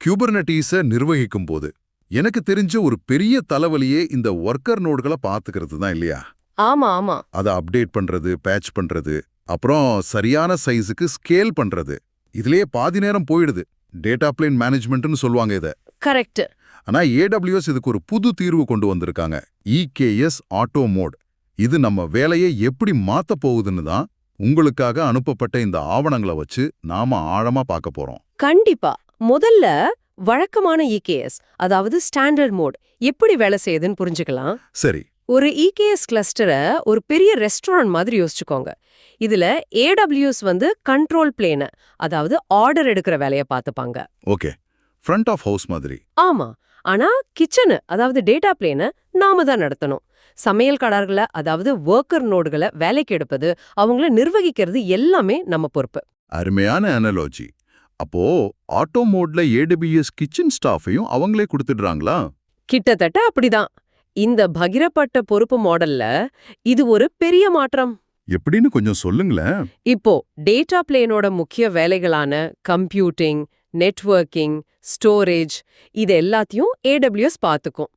குபர்னெட்டிஸை நிர்வகிக்கும் போது எனக்கு தெரிஞ்ச ஒரு பெரிய தலைவலியே இந்த ஒர்க்கர் நோடுகளை பாத்துக்கிறது தான் இல்லையா? ஆமா ஆமா. அதை அப்டேட் பண்றது, பேட்ச் பண்றது, அப்புறம் சரியான சைஸுக்கு ஸ்கேல் பண்றது. இதுலயே பாதி நேரம் போயிடுது. டேட்டா பிளேன் மேனேஜ்மெண்ட்னு சொல்லுவாங்க இத. கரெக்ட். ஆனா AWS இதுக்கு ஒரு புது தீர்வு கொண்டு வந்திருக்காங்க. EKS auto mode. இது நம்ம வேலையை எப்படி மாத்த போகுதுன்னு தான் உங்களுக்காக அனுப்பப்பட்ட இந்த ஆவணங்களை வச்சு நாம ஆழமா பார்க்க போறோம். கண்டிப்பா. முதல்ல வழக்கமான EKS, அதாவது ஸ்டாண்டர்ட் மோட் எப்படி வேலை செய்யுதுன்னு புரிஞ்சுக்கலாம். சரி. ஒரு EKS கிளஸ்டரை ஒரு பெரிய ரெஸ்டாரண்ட் மாதிரி யோசிச்சுக்கோங்க. இதுல AWS கண்ட்ரோல் பிளேன, அதாவது ஆர்டர் எடுக்கிற வேலையை பார்த்துப்பாங்க. ஓகே, ஃப்ரண்ட் ஆஃப் ஹவுஸ் மாதிரி. ஆமா. ஆனா கிச்சனு, அதாவது டேட்டா பிளேன நாம தான் நடத்தணும். சமையல்காரர்களை, அதாவது ஒர்க்கர் நோடுகளை வேலைக்கு எடுப்பது, அவங்கள நிர்வகிக்கிறது எல்லாமே நம்ம பொறுப்பு. அருமையான அனாலஜி. அப்போ ஆட்டோ மோட்ல AWS கிச்சன் ஸ்டாஃபையும் அவங்களே கொடுத்துடுறாங்களா? கிட்டத்தட்ட அப்படிதான். இந்த பகிரப்பட்ட பொறுப்பு மாடல்ல இது ஒரு பெரிய மாற்றம். எப்படின்னு கொஞ்சம் சொல்லுங்களேன். இப்போ டேட்டா பிளேனோட முக்கிய வேலைகளான கம்ப்யூட்டிங், நெட்வொர்க்கிங், ஸ்டோரேஜ் இது எல்லாத்தையும் AWS பார்த்துக்கும்.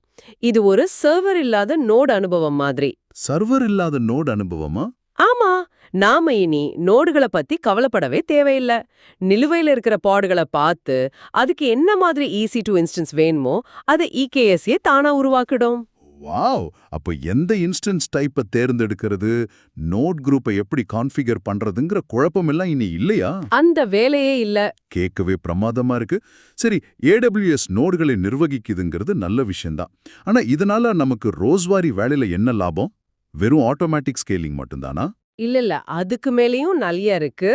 இது ஒரு சர்வர் இல்லாத நோடு அனுபவம் மாதிரி. சர்வர் இல்லாத நோடு அனுபவமா? ஆமா. நாம இனி நோடுகளை பத்தி கவலைப்படவே தேவையில்லை. நிலுவையில் இருக்கிற பாடுகளை பார்த்து அதுக்கு என்ன மாதிரி ஈஸி டு இன்ஸ்டன்ஸ் வேணுமோ அதை EKS தானா உருவாக்கிடும். வாவ்! அப்போ எந்த இன்ஸ்டன்ஸ் டைப்பை தேர்ந்தெடுக்கிறது, நோட் குரூப்பை எப்படி கான்ஃபிகர் பண்றதுங்கிற குழப்பமெல்லாம் இனி இல்லையா? அந்த வேலையே இல்ல. கேட்கவே பிரமாதமா இருக்கு. சரி, AWS நோடுகளை நிர்வகிக்குதுங்கிறது நல்ல விஷயம்தான். ஆனா இதனால நமக்கு ரோஸ்வாரி வேலையில என்ன லாபம்? வெறும் ஆட்டோமேட்டிக் ஸ்கேலிங் மட்டும்தானா? இல்ல, அதுக்கு மேலேயும் நிறைய இருக்கு.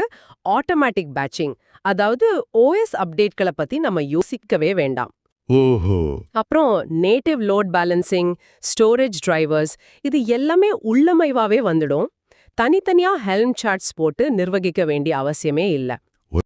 ஆட்டோமேட்டிக் பேட்சிங், அதாவது OS அப்டேட்களை பத்தி நம்ம யோசிக்கவே வேண்டாம். ஓஹோ. அப்புறம் native load balancing, storage drivers இது எல்லாமே உள்ளமைவாவே வந்துடும். தனித்தனியா ஹெல்ம் சார்ட்ஸ் போட்டு நிர்வகிக்க வேண்டிய அவசியமே இல்ல.